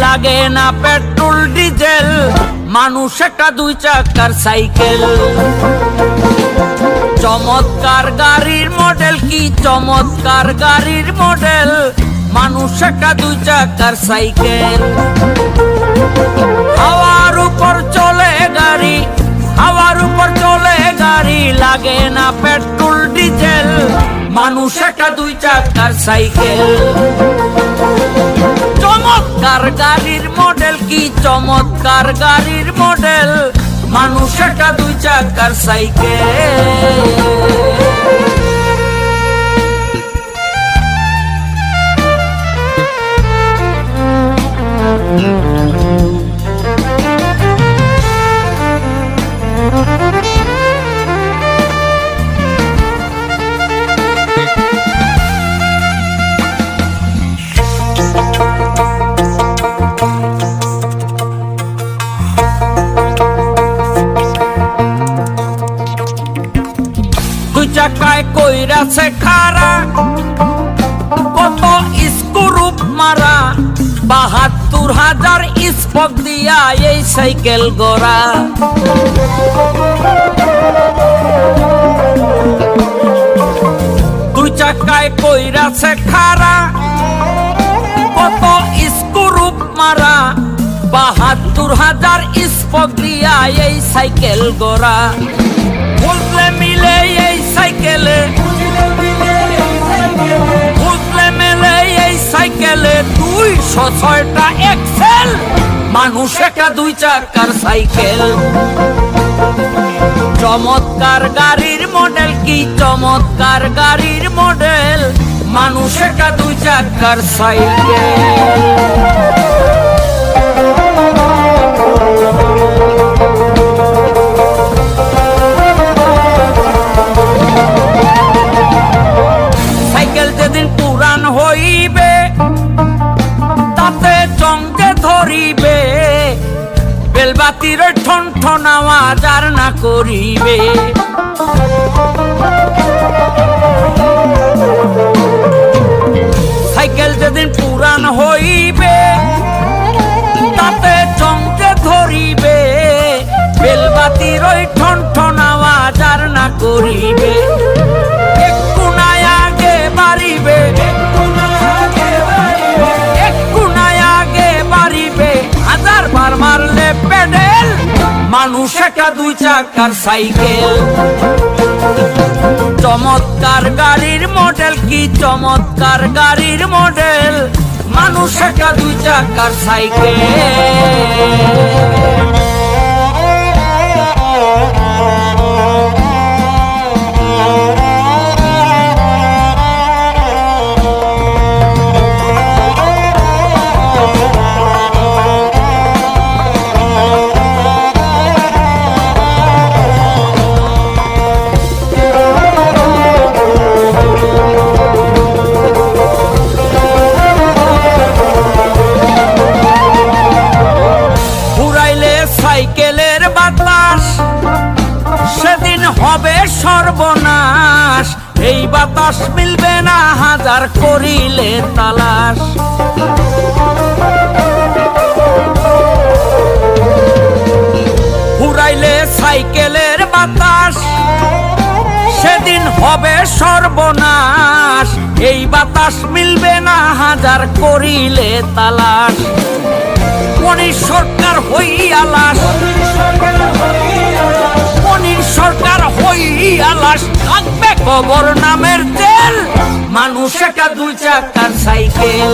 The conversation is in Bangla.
লাগে না পেট্রোল ডিজেল, মানুষ একটা দুই চাকার সাইকেল। চমৎকার গাড়ির মডেল, কি চমৎকার গাড়ির মডেল, মানুষ একটা দুই চাকার সাইকেল। হাওয়ার উপর চলে গাড়ি, হাওয়ার উপর চলে গাড়ি, লাগে না পেট্রোল ডিজেল, মানুষ একটা দুই চাকার সাইকেল। চমৎকার গাড়ির মডেল, কি চমৎকার গাড়ির মডেল, মানুষ একটা দুই চাকার সাইকেল। দুই চাকায় কইরাছে খারা, কত স্ক্রুপ মারা, ৭২,০০০ স্পক দিয়া এই সাইকেল গড়া। দুই চাকায় কইরাছে খারা, কত স্ক্রুপ মারা, ৭২,০০০ স্পক দিয়া এই সাইকেল গড়া। বুঝলে মিলে এই সাইকেলে, বুঝলে মিলে এই সাইকেলে ২০৬টা এক্সেল, মানুষ একটা দুই চাকার সাইকেল। চমৎকার গাড়ির মডেল, কি চমৎকার গাড়ির মডেল, মানুষ একটা দুই চাকার সাইকেল। যেদিন পুরান হইবে তাতে চঙ্গে ধরিবে, বেলবাতির ঠন ঠন আওয়াজ আর না করিবে। সাইকেল যেদিন পুরান হইবে তাতে চঙ্গে ধরিবে, বেলবাতির ঠন ঠন আওয়াজ আর না করিবে। একটু নাই আগে বাড়িবে, একটু নাই আগে বাড়িবে, ১০০০ বার মারলে পেডেল, মানুষ একটা দুই চাকার সাইকেল। চমৎকার গাড়ির মডেল, কি চমৎকার গাড়ির মডেল, মানুষ একটা দুই চাকার সাইকেল। সাইকেলের বাতাস সেদিন হবে সর্বনাশ, এই বাতাস মিলবে না ১০০০ করিলে তালাশ। ফুরাইলে সাইকেলের বাতাস সেদিন হবে সর্বনাশ, এই বাতাস মিলবে না ১০০০ করিলে তালাশ। মনির সরকার হইয়ালাস, মনির সরকার হইয়ালাস, থাকবে কবর নামের তেল, মানুষ একটা দুই চাকার সাইকেল।